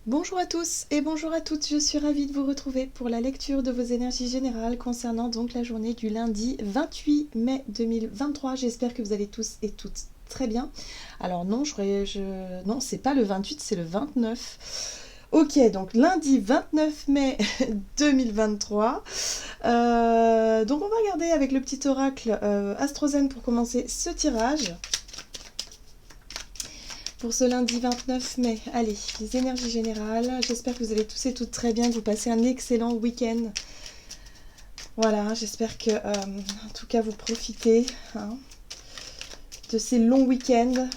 Bonjour à tous et bonjour à toutes, je suis ravie de vous retrouver pour la lecture de vos énergies générales concernant donc la journée du lundi 28 mai 2023. J'espère que vous allez tous et toutes très bien. Alors non, non, c'est pas le 28, c'est le 29. Ok, donc lundi 29 mai 2023. Donc on va regarder avec le petit oracle Astrozen pour commencer ce tirage. Pour ce lundi 29 mai. Allez, les énergies générales. J'espère que vous allez tous et toutes très bien, que vous passez un excellent week-end. Voilà, j'espère que, en tout cas, vous profitez de ces longs week-ends.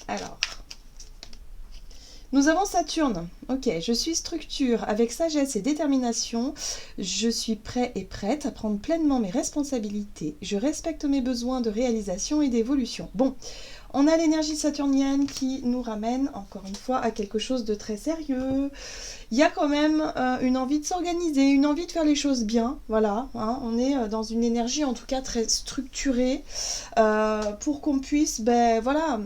Alors, nous avons Saturne. Ok, je suis structure avec sagesse et détermination. Je suis prêt et prête à prendre pleinement mes responsabilités. Je respecte mes besoins de réalisation et d'évolution. Bon, on a l'énergie saturnienne qui nous ramène, encore une fois, à quelque chose de très sérieux. Il y a quand même une envie de s'organiser, une envie de faire les choses bien. Voilà, hein, on est dans une énergie en tout cas très structurée pour qu'on puisse, voilà,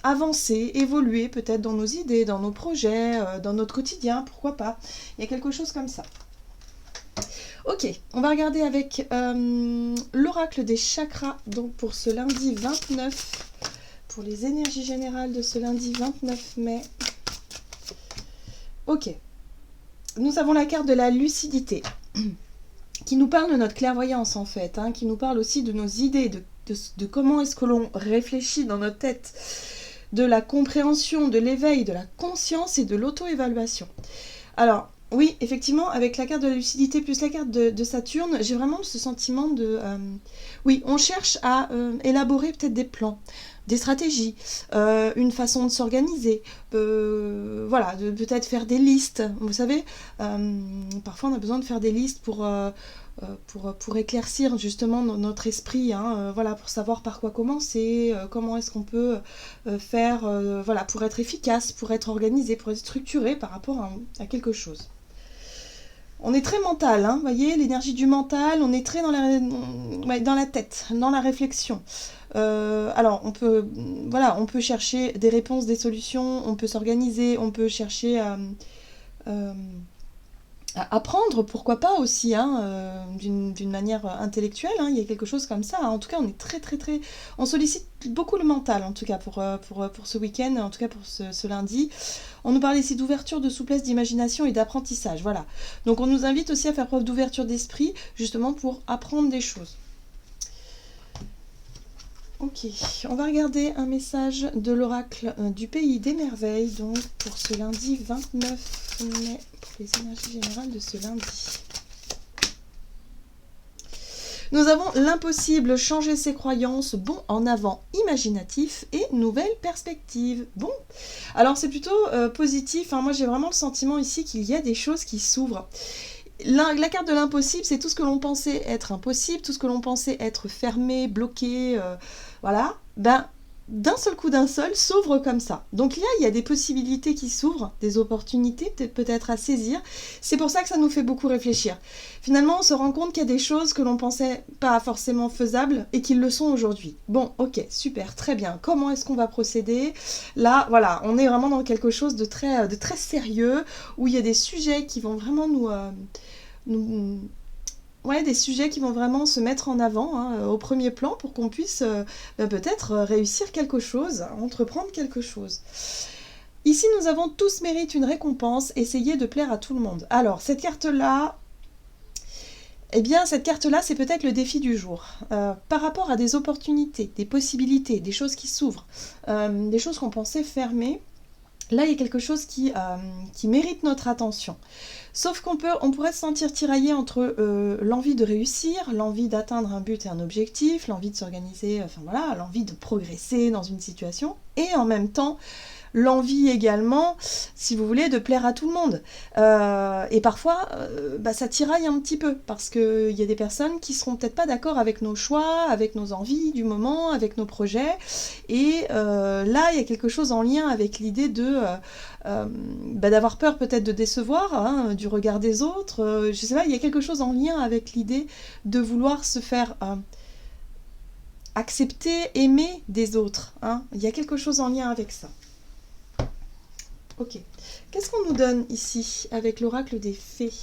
avancer, évoluer peut-être dans nos idées, dans nos projets, dans notre quotidien, pourquoi pas. Il y a quelque chose comme ça. Ok, on va regarder avec l'oracle des chakras, donc pour ce lundi 29, pour les énergies générales de ce lundi 29 mai. Ok, nous avons la carte de la lucidité, qui nous parle de notre clairvoyance en fait, hein, qui nous parle aussi de nos idées, de comment est-ce que l'on réfléchit dans notre tête, de la compréhension, de l'éveil, de la conscience et de l'auto-évaluation. Alors, oui, effectivement, avec la carte de la lucidité plus la carte de Saturne, j'ai vraiment ce sentiment de... oui, on cherche à élaborer peut-être des plans, des stratégies, une façon de s'organiser, voilà, de peut-être faire des listes. Vous savez, parfois on a besoin de faire des listes pour éclaircir justement notre esprit, hein, voilà, pour savoir par quoi commencer, comment est-ce qu'on peut faire, voilà, pour être efficace, pour être organisé, pour être structuré par rapport à quelque chose. On est très mental, hein, vous voyez, l'énergie du mental, on est très dans la tête, dans la réflexion. Alors, voilà, on peut chercher des réponses, des solutions, on peut s'organiser, on peut chercher euh, à apprendre, pourquoi pas aussi, hein, d'une manière intellectuelle, hein, il y a quelque chose comme ça. Hein. En tout cas, on est très... On sollicite beaucoup le mental, en tout cas, pour ce week-end, en tout cas pour ce lundi. On nous parle ici d'ouverture, de souplesse, d'imagination et d'apprentissage, voilà. Donc on nous invite aussi à faire preuve d'ouverture d'esprit, justement pour apprendre des choses. Ok, on va regarder un message de l'oracle du pays des merveilles, donc pour ce lundi 29 mai, pour les énergies générales de ce lundi. Nous avons l'impossible, changer ses croyances, bon en avant, imaginatif et nouvelle perspective. Bon, alors c'est plutôt positif, hein. Moi j'ai vraiment le sentiment ici qu'il y a des choses qui s'ouvrent. La carte de l'impossible, c'est tout ce que l'on pensait être impossible, tout ce que l'on pensait être fermé, bloqué, voilà, ben d'un seul coup d'un seul s'ouvre comme ça. Donc là, il y a des possibilités qui s'ouvrent, des opportunités peut-être à saisir. C'est pour ça que ça nous fait beaucoup réfléchir. Finalement, on se rend compte qu'il y a des choses que l'on pensait pas forcément faisables et qu'ils le sont aujourd'hui. Bon, ok, super, très bien. Comment est-ce qu'on va procéder? Là, voilà, on est vraiment dans quelque chose de très sérieux, où il y a des sujets qui vont vraiment ouais, des sujets qui vont vraiment se mettre en avant, hein, au premier plan pour qu'on puisse peut-être réussir quelque chose, entreprendre quelque chose. Ici, nous avons tous mérite une récompense, essayer de plaire à tout le monde. Alors, cette carte-là, eh bien, cette carte-là, c'est peut-être le défi du jour. Par rapport à des opportunités, des possibilités, des choses qui s'ouvrent, des choses qu'on pensait fermées, là, il y a quelque chose qui mérite notre attention. Sauf qu'on pourrait se sentir tiraillé entre l'envie de réussir, l'envie d'atteindre un but et un objectif, l'envie de s'organiser, enfin voilà, l'envie de progresser dans une situation, et en même temps, l'envie également, si vous voulez, de plaire à tout le monde. Et parfois, ça tiraille un petit peu, parce qu'il y a des personnes qui seront peut-être pas d'accord avec nos choix, avec nos envies du moment, avec nos projets. Et là, il y a quelque chose en lien avec l'idée d'avoir peur peut-être de décevoir, hein, du regard des autres. Je sais pas, il y a quelque chose en lien avec l'idée de vouloir se faire... accepter, aimer des autres. Hein. Il y a quelque chose en lien avec ça. Ok. Qu'est-ce qu'on nous donne ici avec l'oracle des fées?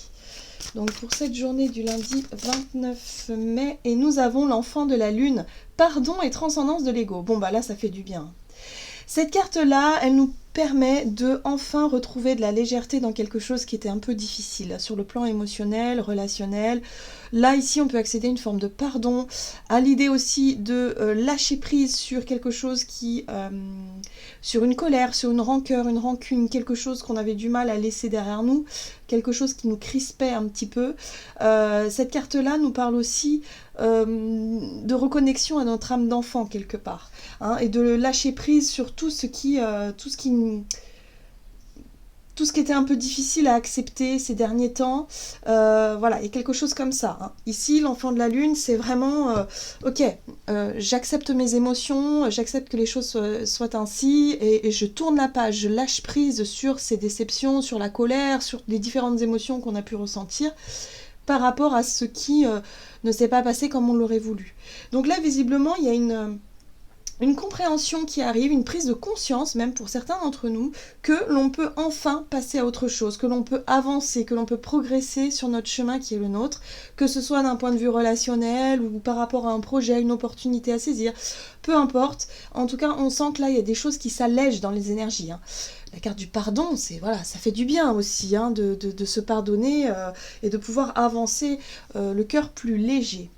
Donc pour cette journée du lundi 29 mai, et nous avons l'enfant de la lune, pardon et transcendance de l'ego. Bon bah là ça fait du bien. Cette carte-là, elle nous permet de enfin retrouver de la légèreté dans quelque chose qui était un peu difficile, sur le plan émotionnel, relationnel. Là, ici, on peut accéder à une forme de pardon, à l'idée aussi de lâcher prise sur quelque chose qui... sur une colère, sur une rancœur, une rancune, quelque chose qu'on avait du mal à laisser derrière nous, quelque chose qui nous crispait un petit peu. Cette carte-là nous parle aussi de reconnexion à notre âme d'enfant, quelque part. Hein, et de lâcher prise sur tout ce qui était un peu difficile à accepter ces derniers temps. Voilà, il y a quelque chose comme ça. Hein. Ici, l'enfant de la lune, c'est vraiment ok, j'accepte mes émotions, j'accepte que les choses soient ainsi, et je tourne la page, je lâche prise sur ces déceptions, sur la colère, sur les différentes émotions qu'on a pu ressentir par rapport à ce qui ne s'est pas passé comme on l'aurait voulu. Donc là, visiblement, il y a une compréhension qui arrive, une prise de conscience, même pour certains d'entre nous, que l'on peut enfin passer à autre chose, que l'on peut avancer, que l'on peut progresser sur notre chemin qui est le nôtre, que ce soit d'un point de vue relationnel ou par rapport à un projet, une opportunité à saisir, peu importe. En tout cas, on sent que là, il y a des choses qui s'allègent dans les énergies. Hein. La carte du pardon, c'est voilà, ça fait du bien aussi hein, de se pardonner et de pouvoir avancer le cœur plus léger.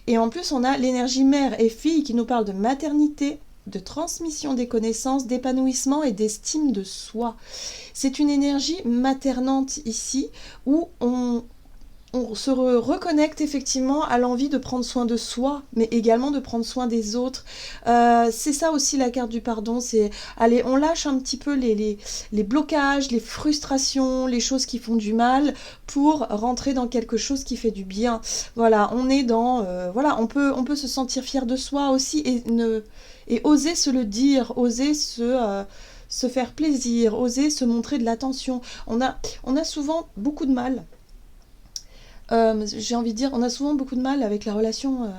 Et en plus, on a l'énergie mère et fille qui nous parle de maternité, de transmission des connaissances, d'épanouissement et d'estime de soi. C'est une énergie maternante ici où on se reconnecte effectivement à l'envie de prendre soin de soi, mais également de prendre soin des autres. C'est ça aussi la carte du pardon, c'est allez, on lâche un petit peu les blocages, les frustrations, les choses qui font du mal pour rentrer dans quelque chose qui fait du bien. Voilà, on est dans... voilà, on peut se sentir fier de soi aussi et oser se le dire, oser se faire plaisir, oser se montrer de l'attention. On a souvent beaucoup de mal. J'ai envie de dire, on a souvent beaucoup de mal avec la relation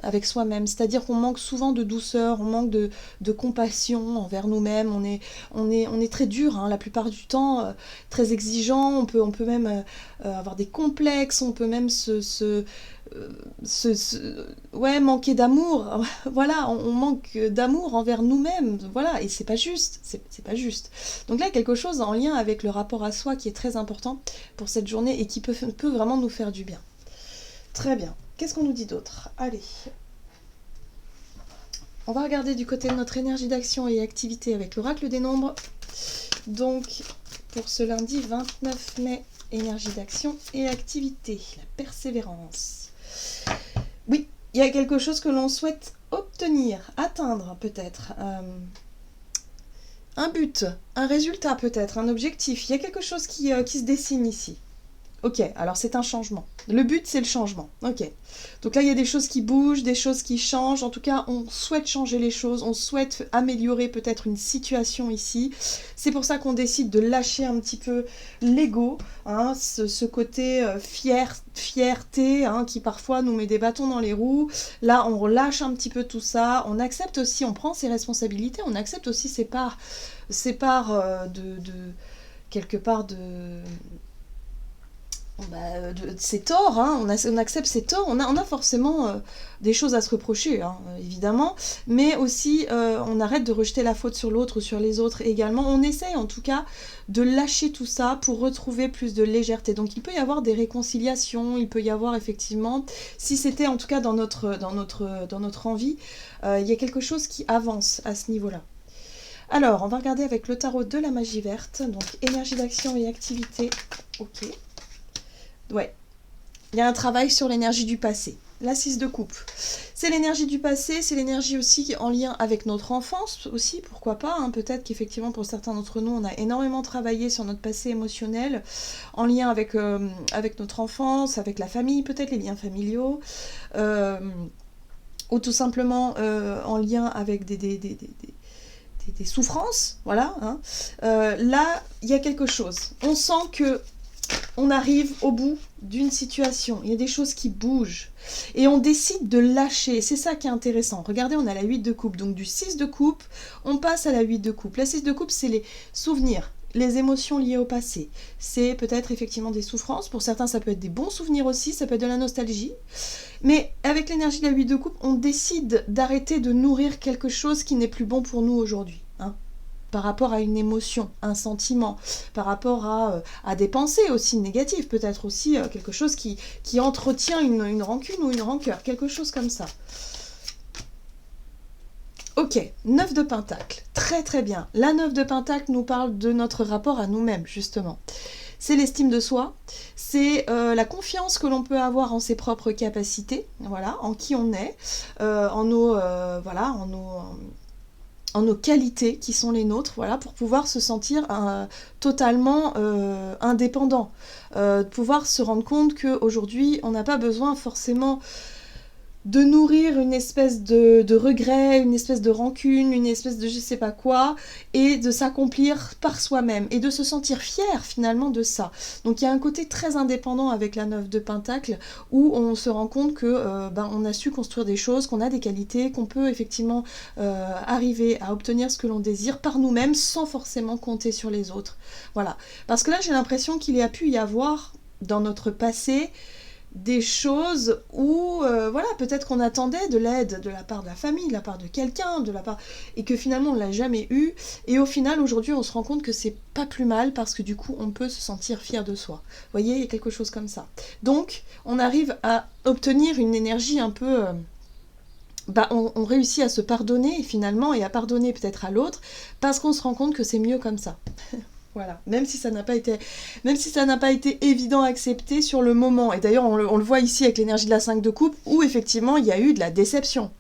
avec soi-même, c'est-à-dire qu'on manque souvent de douceur, on manque de compassion envers nous-mêmes, on est très dur hein, la plupart du temps, très exigeant, on peut même avoir des complexes, on peut même manquer d'amour, voilà, on manque d'amour envers nous-mêmes, voilà, et c'est pas juste, c'est pas juste. Donc là, quelque chose en lien avec le rapport à soi qui est très important pour cette journée et qui peut vraiment nous faire du bien. Très bien. Qu'est-ce qu'on nous dit d'autre? Allez. On va regarder du côté de notre énergie d'action et activité avec l'oracle des nombres. Donc, pour ce lundi 29 mai, énergie d'action et activité, la persévérance. Oui, il y a quelque chose que l'on souhaite obtenir, atteindre peut-être. Un but, un résultat peut-être, un objectif. Il y a quelque chose qui se dessine ici. Ok, alors c'est un changement. Le but, c'est le changement. Ok. Donc là, il y a des choses qui bougent, des choses qui changent. En tout cas, on souhaite changer les choses, on souhaite améliorer peut-être une situation ici. C'est pour ça qu'on décide de lâcher un petit peu l'ego, hein, ce côté fierté hein, qui parfois nous met des bâtons dans les roues. Là, on relâche un petit peu tout ça. On accepte aussi, on prend ses responsabilités, on accepte aussi ses parts quelque part de ses torts, hein, on accepte ses torts, on a forcément des choses à se reprocher, hein, évidemment, mais aussi on arrête de rejeter la faute sur l'autre ou sur les autres également, on essaye en tout cas de lâcher tout ça pour retrouver plus de légèreté. Donc il peut y avoir des réconciliations, il peut y avoir effectivement, si c'était en tout cas dans notre envie, il y a quelque chose qui avance à ce niveau-là. Alors, on va regarder avec le tarot de la magie verte, donc énergie d'action et activité, ok. Ouais, il y a un travail sur l'énergie du passé. La 6 de coupe. C'est l'énergie du passé, c'est l'énergie aussi en lien avec notre enfance aussi, pourquoi pas. Hein, peut-être qu'effectivement pour certains d'entre nous, on a énormément travaillé sur notre passé émotionnel, en lien avec notre enfance, avec la famille, peut-être les liens familiaux, ou tout simplement en lien avec des souffrances, voilà. Hein. Là, il y a quelque chose. On sent que on arrive au bout d'une situation, il y a des choses qui bougent et on décide de lâcher, c'est ça qui est intéressant. Regardez, on a la 8 de coupe, donc du 6 de coupe, on passe à la 8 de coupe. La 6 de coupe, c'est les souvenirs, les émotions liées au passé. C'est peut-être effectivement des souffrances. Pour certains, ça peut être des bons souvenirs aussi, ça peut être de la nostalgie. Mais avec l'énergie de la 8 de coupe, on décide d'arrêter de nourrir quelque chose qui n'est plus bon pour nous aujourd'hui. Hein, par rapport à une émotion, un sentiment, par rapport à des pensées aussi négatives, peut-être aussi quelque chose qui entretient une rancune ou une rancœur, quelque chose comme ça. Ok, 9 de Pentacle, très très bien. La 9 de Pentacle nous parle de notre rapport à nous-mêmes, justement. C'est l'estime de soi, c'est la confiance que l'on peut avoir en ses propres capacités, voilà, en qui on est, en nos qualités qui sont les nôtres, voilà, pour pouvoir se sentir totalement indépendant, pouvoir se rendre compte qu'aujourd'hui, on n'a pas besoin forcément de nourrir une espèce de regret, une espèce de rancune, une espèce de je sais pas quoi, et de s'accomplir par soi-même, et de se sentir fier finalement de ça. Donc il y a un côté très indépendant avec la 9 de Pentacle, où on se rend compte que on a su construire des choses, qu'on a des qualités, qu'on peut effectivement arriver à obtenir ce que l'on désire par nous-mêmes, sans forcément compter sur les autres. Voilà. Parce que là j'ai l'impression qu'il y a pu y avoir, dans notre passé, des choses où peut-être qu'on attendait de l'aide de la part de la famille, de la part de quelqu'un, et que finalement on l'a jamais eu, et au final aujourd'hui on se rend compte que c'est pas plus mal parce que du coup on peut se sentir fier de soi. Vous voyez, il y a quelque chose comme ça. Donc on arrive à obtenir une énergie un peu on réussit à se pardonner finalement, et à pardonner peut-être à l'autre parce qu'on se rend compte que c'est mieux comme ça. Voilà, même si ça n'a pas été évident à accepter sur le moment. Et d'ailleurs, on le voit ici avec l'énergie de la 5 de coupe, où effectivement, il y a eu de la déception.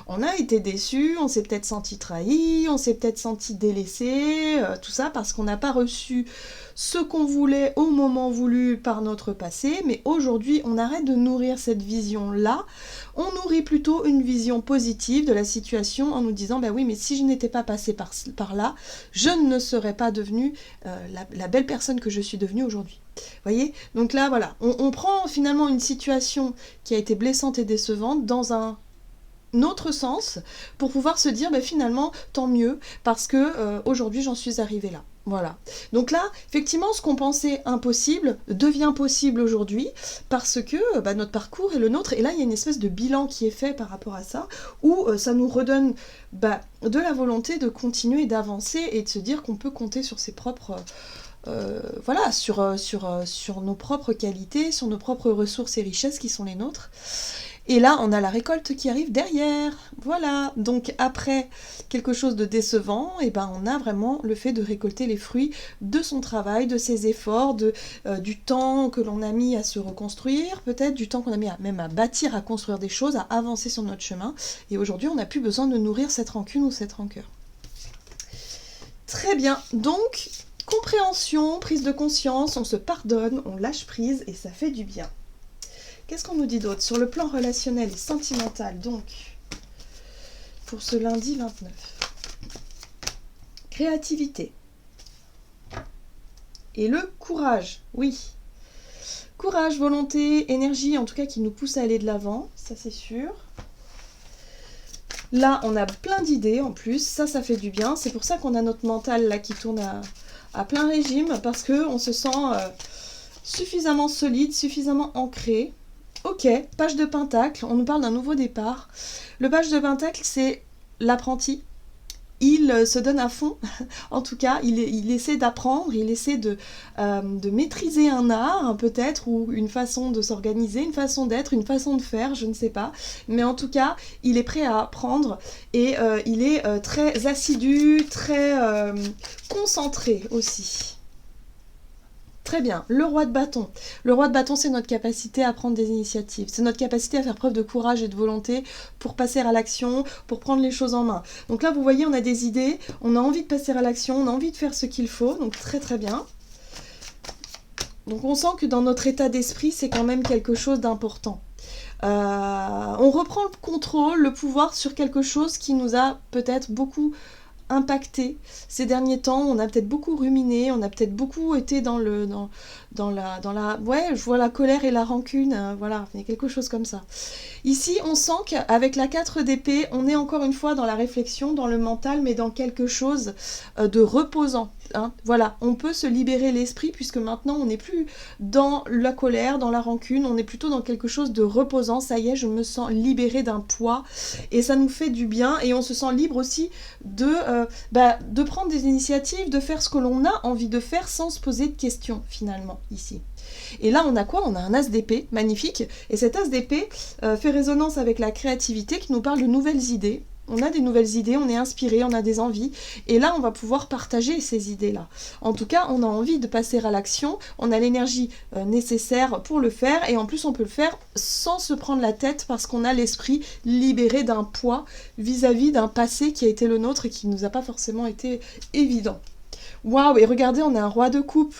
On a été déçus, on s'est peut-être senti trahi, on s'est peut-être senti délaissé, tout ça parce qu'on n'a pas reçu ce qu'on voulait au moment voulu par notre passé, mais aujourd'hui, on arrête de nourrir cette vision-là, on nourrit plutôt une vision positive de la situation en nous disant, bah oui, mais si je n'étais pas passée par là, je ne serais pas devenue la belle personne que je suis devenue aujourd'hui. Voyez ? Donc là, voilà, on prend finalement une situation qui a été blessante et décevante dans un autre sens pour pouvoir se dire finalement tant mieux parce que aujourd'hui j'en suis arrivée là. Voilà. Donc là, effectivement, ce qu'on pensait impossible devient possible aujourd'hui parce que notre parcours est le nôtre, et là il y a une espèce de bilan qui est fait par rapport à ça, où ça nous redonne de la volonté de continuer, d'avancer et de se dire qu'on peut compter sur ses propres sur nos propres qualités, sur nos propres ressources et richesses qui sont les nôtres. Et là, on a la récolte qui arrive derrière. Voilà. Donc après quelque chose de décevant, on a vraiment le fait de récolter les fruits de son travail, de ses efforts, du temps que l'on a mis à se reconstruire, peut-être du temps qu'on a mis même à bâtir, à construire des choses, à avancer sur notre chemin. Et aujourd'hui, on n'a plus besoin de nourrir cette rancune ou cette rancœur. Très bien. Donc, compréhension, prise de conscience, on se pardonne, on lâche prise et ça fait du bien. Qu'est-ce qu'on nous dit d'autre sur le plan relationnel et sentimental, donc, pour ce lundi 29 ? Créativité. Et le courage, oui. Courage, volonté, énergie, en tout cas qui nous pousse à aller de l'avant, ça c'est sûr. Là, on a plein d'idées en plus, ça fait du bien. C'est pour ça qu'on a notre mental là qui tourne à plein régime, parce qu'on se sent suffisamment solide, suffisamment ancré. Ok, page de Pentacle, on nous parle d'un nouveau départ. Le page de Pentacle, c'est l'apprenti. Il se donne à fond, en tout cas, il essaie d'apprendre, il essaie de maîtriser un art, peut-être, ou une façon de s'organiser, une façon d'être, une façon de faire, je ne sais pas. Mais en tout cas, il est prêt à apprendre et il est très assidu, très concentré aussi. Très bien, le roi de bâton. Le roi de bâton, c'est notre capacité à prendre des initiatives. C'est notre capacité à faire preuve de courage et de volonté pour passer à l'action, pour prendre les choses en main. Donc là, vous voyez, on a des idées, on a envie de passer à l'action, on a envie de faire ce qu'il faut, donc très très bien. Donc on sent que dans notre état d'esprit, c'est quand même quelque chose d'important. On reprend le contrôle, le pouvoir sur quelque chose qui nous a peut-être beaucoup impacté ces derniers temps. On a peut-être beaucoup ruminé, on a peut-être beaucoup été dans la ouais, je vois la colère et la rancune, voilà, il y a quelque chose comme ça. Ici, on sent qu'avec la 4 d'épée, on est encore une fois dans la réflexion, dans le mental, mais dans quelque chose de reposant. hein, voilà, on peut se libérer l'esprit puisque maintenant on n'est plus dans la colère, dans la rancune, on est plutôt dans quelque chose de reposant. Ça y est, je me sens libérée d'un poids et ça nous fait du bien et on se sent libre aussi de prendre des initiatives, de faire ce que l'on a envie de faire sans se poser de questions finalement ici. Et là on a quoi? On a un as d'épée, magnifique, et cet as d'épée fait résonance avec la créativité qui nous parle de nouvelles idées. On a des nouvelles idées, on est inspiré, on a des envies, et là on va pouvoir partager ces idées-là. En tout cas, on a envie de passer à l'action, on a l'énergie nécessaire pour le faire, et en plus on peut le faire sans se prendre la tête parce qu'on a l'esprit libéré d'un poids vis-à-vis d'un passé qui a été le nôtre et qui ne nous a pas forcément été évident. Waouh, et regardez, on a un roi de coupe.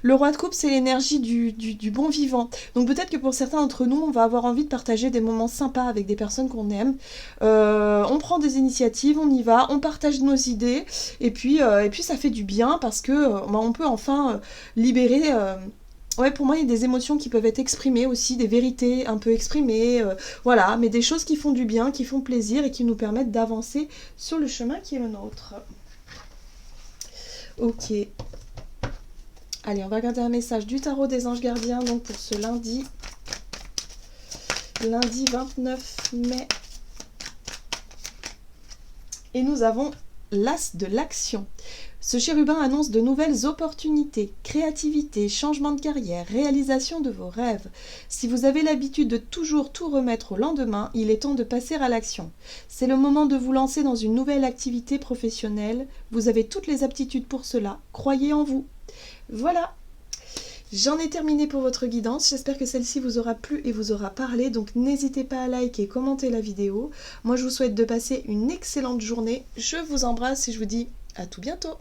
Le roi de coupe, c'est l'énergie du bon vivant. Donc peut-être que pour certains d'entre nous, on va avoir envie de partager des moments sympas avec des personnes qu'on aime. On prend des initiatives, on y va, on partage nos idées, et puis ça fait du bien parce que on peut enfin libérer... Ouais, pour moi, il y a des émotions qui peuvent être exprimées aussi, des vérités un peu exprimées, voilà, mais des choses qui font du bien, qui font plaisir et qui nous permettent d'avancer sur le chemin qui est le nôtre. Ok. Allez, on va regarder un message du tarot des anges gardiens donc pour ce lundi 29 mai. Et nous avons l'as de l'action. Ce chérubin annonce de nouvelles opportunités, créativité, changement de carrière, réalisation de vos rêves. Si vous avez l'habitude de toujours tout remettre au lendemain, il est temps de passer à l'action. C'est le moment de vous lancer dans une nouvelle activité professionnelle. Vous avez toutes les aptitudes pour cela. Croyez en vous. Voilà. J'en ai terminé pour votre guidance, j'espère que celle-ci vous aura plu et vous aura parlé, donc n'hésitez pas à liker et commenter la vidéo. Moi je vous souhaite de passer une excellente journée, je vous embrasse et je vous dis à tout bientôt.